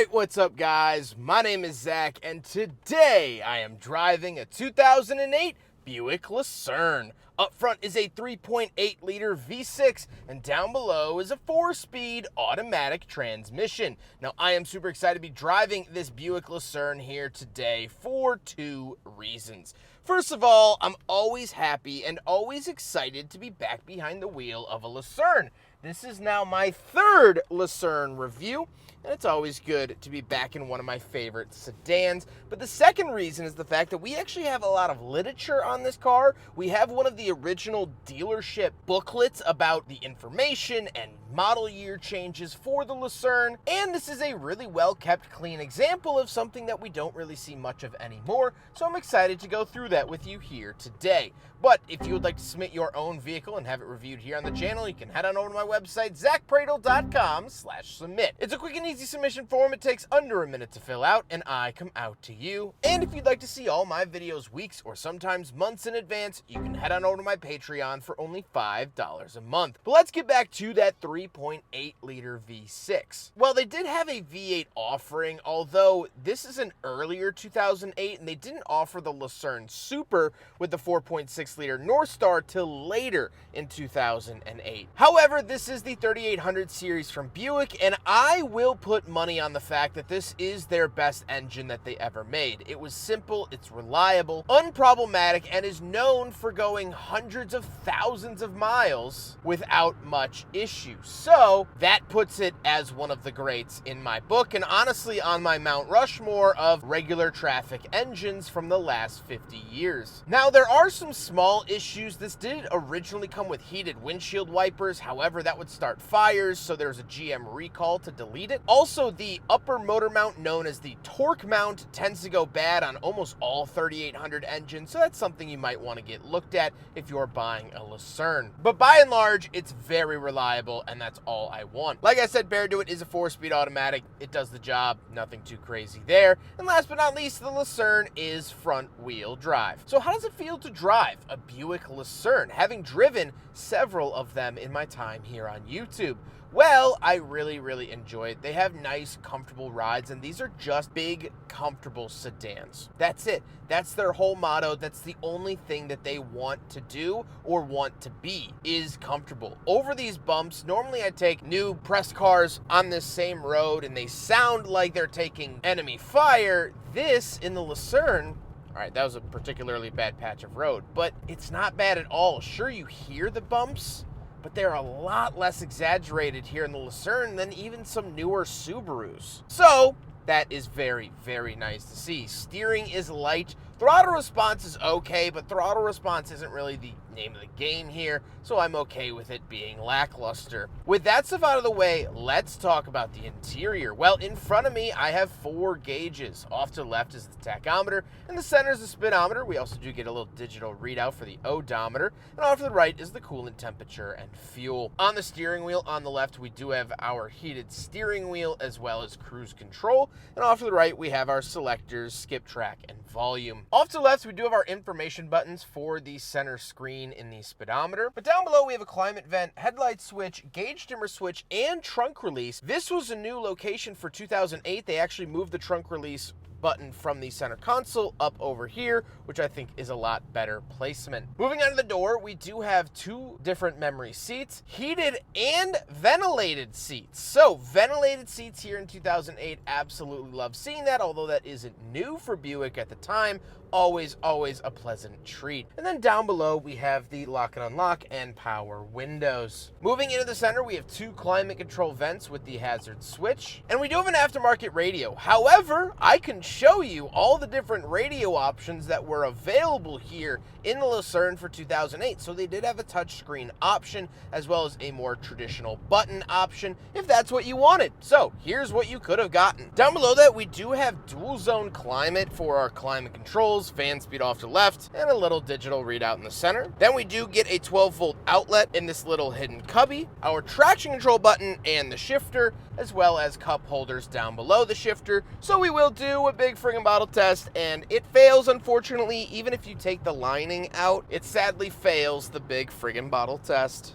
Alright, what's up guys? My name is Zack, and today I am driving a 2008 Buick Lucerne. Up front is a 3.8-liter V6, and down below is a 4-speed automatic transmission. Now, I am super excited to be driving this Buick Lucerne here today for two reasons. First of all, I'm always happy and always excited to be back behind the wheel of a Lucerne. This is now my third Lucerne review, and it's always good to be back in one of my favorite sedans. But the second reason is the fact that we actually have a lot of literature on this car. We have one of the original dealership booklets about the information and model year changes for the Lucerne, and this is a really well-kept, clean example of something that we don't really see much of anymore, so I'm excited to go through that with you here today. But if you would like to submit your own vehicle and have it reviewed here on the channel, you can head on over to my website, zackpradel.com/submit. It's a quick and easy submission form. It takes under a minute to fill out, and I come out to you. And if you'd like to see all my videos weeks or sometimes months in advance, you can head on over to my Patreon for only $5 a month. But let's get back to that 3.8-liter V6. Well, they did have a V8 offering, although this is an earlier 2008, and they didn't offer the Lucerne Super with the 4.6-liter North Star till later in 2008. However, this is the 3800 series from Buick, and I will put money on the fact that this is their best engine that they ever made. It was simple, it's reliable, unproblematic, and is known for going hundreds of thousands of miles without much issue. So that puts it as one of the greats in my book, and honestly on my Mount Rushmore of regular traffic engines from the last 50 years. Now, there are some small issues. This did originally come with heated windshield wipers, however that would start fires, so there's a GM recall to delete it. Also, the upper motor mount, known as the torque mount, tends to go bad on almost all 3800 engines, so that's something you might want to get looked at if you're buying a Lucerne. But by and large, it's very reliable, and that's all I want. Like I said, bear to it is a 4-speed automatic. It does the job, nothing too crazy there. And last but not least, the Lucerne is front-wheel drive. So how does it feel to drive a Buick Lucerne, having driven several of them in my time here on YouTube? Well, I really enjoy it. They have nice, comfortable rides, and these are just big, comfortable sedans. That's it. That's their whole motto. That's the only thing that they want to do or want to be, is comfortable. Over these bumps, normally I take new press cars on this same road, and they sound like they're taking enemy fire. This, in the Lucerne, all right, that was a particularly bad patch of road, but it's not bad at all. Sure, you hear the bumps, but they're a lot less exaggerated here in the Lucerne than even some newer Subarus. So that is very nice to see. Steering is light. Throttle response is okay, but throttle response isn't really the name of the game here, so I'm okay with it being lackluster. With that stuff out of the way, let's talk about the interior. Well, in front of me, I have 4 gauges. Off to the left is the tachometer, in the center is the speedometer. We also do get a little digital readout for the odometer, and off to the right is the coolant temperature and fuel. On the steering wheel, on the left, we do have our heated steering wheel as well as cruise control, and off to the right, we have our selectors, skip track, and volume. Off to the left, we do have our information buttons for the center screen in the speedometer, but down below we have a climate vent, headlight switch, gauge dimmer switch, and trunk release. This was a new location for 2008. They actually moved the trunk release button from the center console up over here, which I think is a lot better placement. Moving on to the door, we do have 2 different memory seats, heated and ventilated seats. So ventilated seats here in 2008, absolutely love seeing that, although that isn't new for Buick at the time. Always a pleasant treat. And then down below, we have the lock and unlock and power windows. Moving into the center, we have 2 climate control vents with the hazard switch, and we do have an aftermarket radio. However, I can show you all the different radio options that were available here in the Lucerne for 2008. So they did have a touchscreen option as well as a more traditional button option if that's what you wanted. So here's what you could have gotten. Down below that, we do have dual zone climate for our climate controls, fan speed off to the left, and a little digital readout in the center. Then we do get a 12-volt outlet in this little hidden cubby, our traction control button and the shifter, as well as cup holders down below the shifter. So we will do a big friggin' bottle test, and it fails, unfortunately. Even if you take the lining out, it sadly fails the big friggin' bottle test.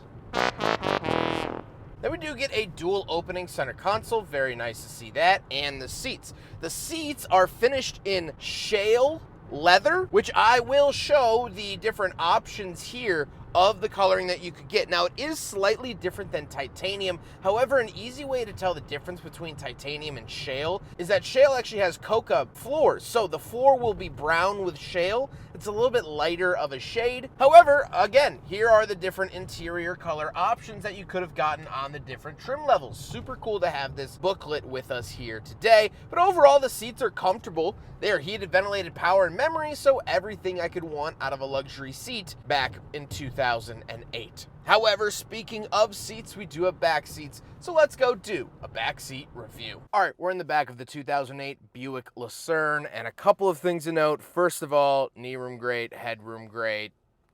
Then we do get a dual opening center console, very nice to see that, and the seats. The seats are finished in shale leather, which I will show the different options here of the coloring that you could get. Now, it is slightly different than titanium. However, an easy way to tell the difference between titanium and shale is that shale actually has coca floors. So the floor will be brown with shale. It's a little bit lighter of a shade. However, again, here are the different interior color options that you could have gotten on the different trim levels. Super cool to have this booklet with us here today. But overall, the seats are comfortable. They are heated, ventilated, power, and memory, so everything I could want out of a luxury seat back in 2008. However, speaking of seats, we do have back seats, so let's go do a back seat review. All right, we're in the back of the 2008 Buick Lucerne, and a couple of things to note. First of all, knee room great, headroom great.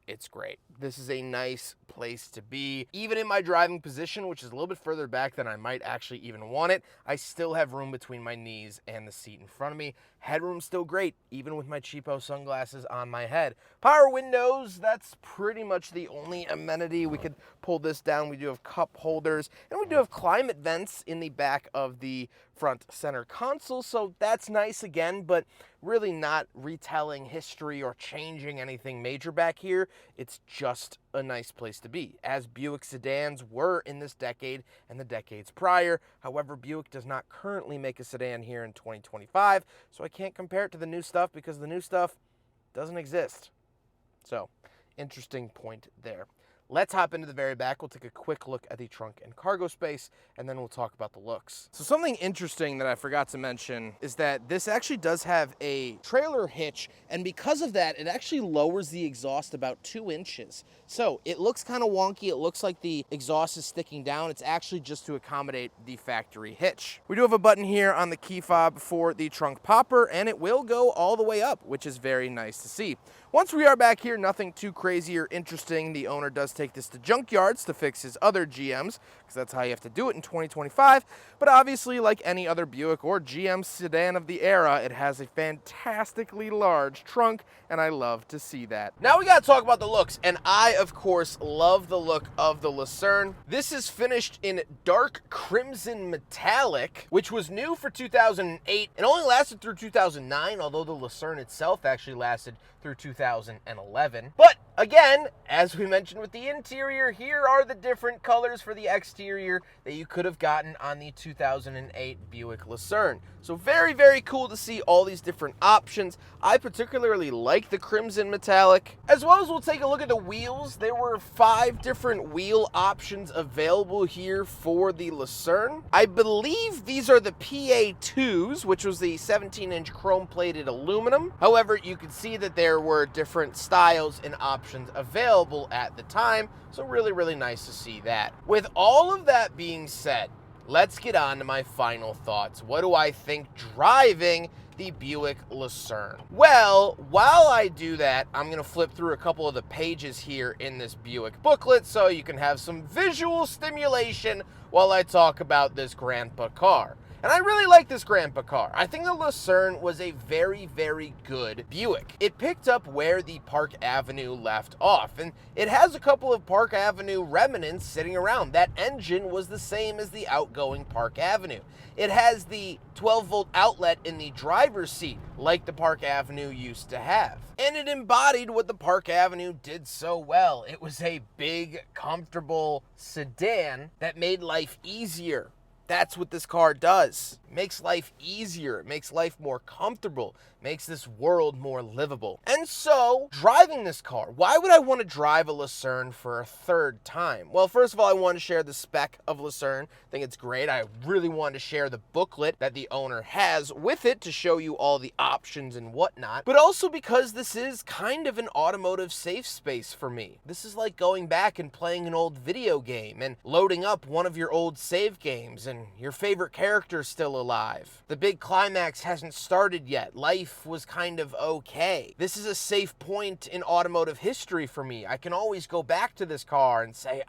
It's great. This is a nice place to be. Even in my driving position, which is a little bit further back than I might actually even want it, I still have room between my knees and the seat in front of me. Headroom's still great, even with my cheapo sunglasses on my head. Power windows, that's pretty much the only amenity. We could pull this down. We do have cup holders, and we do have climate vents in the back of the front center console, so that's nice again, but really not retelling history or changing anything major back here. It's just a nice place to be, as Buick sedans were in this decade and the decades prior. However, Buick does not currently make a sedan here in 2025, so I can't compare it to the new stuff because the new stuff doesn't exist. So, interesting point there. Let's hop into the very back. We'll take a quick look at the trunk and cargo space, and then we'll talk about the looks. So something interesting that I forgot to mention is that this actually does have a trailer hitch, and because of that, it actually lowers the exhaust about 2 inches. So it looks kind of wonky. It looks like the exhaust is sticking down. It's actually just to accommodate the factory hitch. We do have a button here on the key fob for the trunk popper, and it will go all the way up, which is very nice to see. Once we are back here, nothing too crazy or interesting. The owner does take this to junkyards to fix his other GMs, because that's how you have to do it in 2025. But obviously, like any other Buick or GM sedan of the era, it has a fantastically large trunk, and I love to see that. Now we gotta talk about the looks, and I, of course, love the look of the Lucerne. This is finished in dark crimson metallic, which was new for 2008 and only lasted through 2009, although the Lucerne itself actually lasted through 2011. But again, as we mentioned with the interior, here are the different colors for the exterior that you could have gotten on the 2008 Buick Lucerne. So very, very cool to see all these different options. I particularly like the crimson metallic. As well as we'll take a look at the wheels. There were 5 different wheel options available here for the Lucerne. I believe these are the PA2s, which was the 17-inch chrome-plated aluminum. However, you can see that there were different styles and options available at the time, so really, really nice to see that. With all of that being said, let's get on to my final thoughts. What do I think driving the Buick Lucerne? Well, while I do that, I'm going to flip through a couple of the pages here in this Buick booklet so you can have some visual stimulation while I talk about this grandpa car. And I really like this grandpa car. I think the Lucerne was a very, very good Buick. It picked up where the Park Avenue left off, and it has a couple of Park Avenue remnants sitting around. That engine was the same as the outgoing Park Avenue. It has the 12-volt outlet in the driver's seat, like the Park Avenue used to have. And it embodied what the Park Avenue did so well. It was a big, comfortable sedan that made life easier. That's what this car does. It makes life easier. It makes life more comfortable. It makes this world more livable. And so, driving this car, why would I want to drive a Lucerne for a third time? Well, first of all, I want to share the spec of Lucerne. I think it's great. I really want to share the booklet that the owner has with it to show you all the options and whatnot. But also because this is kind of an automotive safe space for me. This is like going back and playing an old video game and loading up one of your old save games and your favorite character's still alive. The big climax hasn't started yet. Life was kind of okay. This is a safe point in automotive history for me. I can always go back to this car and say,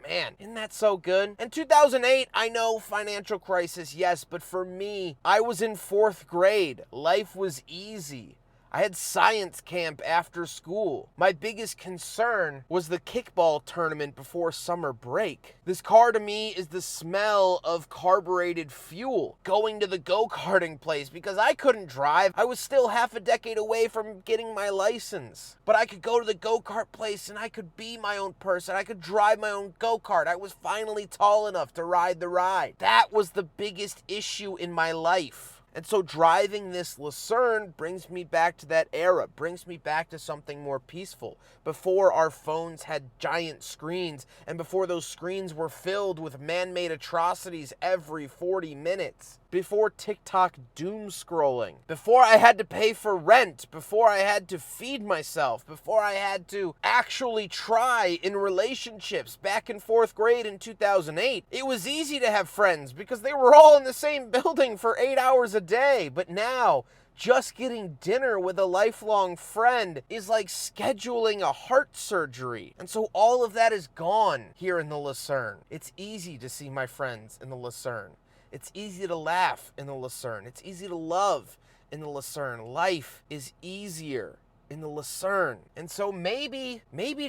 man, isn't that so good? In 2008, I know, financial crisis, yes, but for me, I was in 4th grade. Life was easy. I had science camp after school. My biggest concern was the kickball tournament before summer break. This car to me is the smell of carbureted fuel. Going to the go-karting place because I couldn't drive. I was still half a decade away from getting my license. But I could go to the go-kart place and I could be my own person. I could drive my own go-kart. I was finally tall enough to ride the ride. That was the biggest issue in my life. And so driving this Lucerne brings me back to that era, brings me back to something more peaceful. Before our phones had giant screens, and before those screens were filled with man-made atrocities every 40 minutes. Before TikTok doom scrolling. Before I had to pay for rent. Before I had to feed myself. Before I had to actually try in relationships. Back in 4th grade in 2008, it was easy to have friends because they were all in the same building for 8 hours a day. But now, just getting dinner with a lifelong friend is like scheduling a heart surgery. And so all of that is gone here in the Lucerne. It's easy to see my friends in the Lucerne. It's easy to laugh in the Lucerne. It's easy to love in the Lucerne. Life is easier in the Lucerne. And so maybe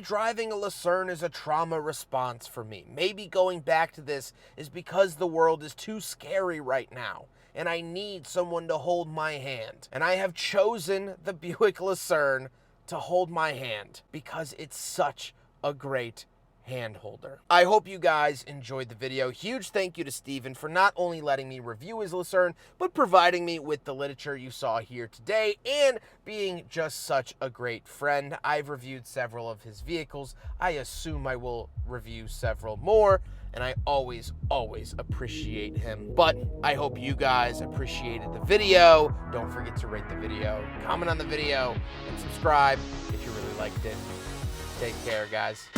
driving a Lucerne is a trauma response for me. Maybe going back to this is because the world is too scary right now. And I need someone to hold my hand. And I have chosen the Buick Lucerne to hold my hand because it's such a great hand holder. I hope you guys enjoyed the video. Huge thank you to Steven for not only letting me review his Lucerne, but providing me with the literature you saw here today and being just such a great friend. I've reviewed several of his vehicles. I assume I will review several more, and I always appreciate him. But I hope you guys appreciated the video. Don't forget to rate the video, comment on the video, and subscribe if you really liked it. Take care, guys.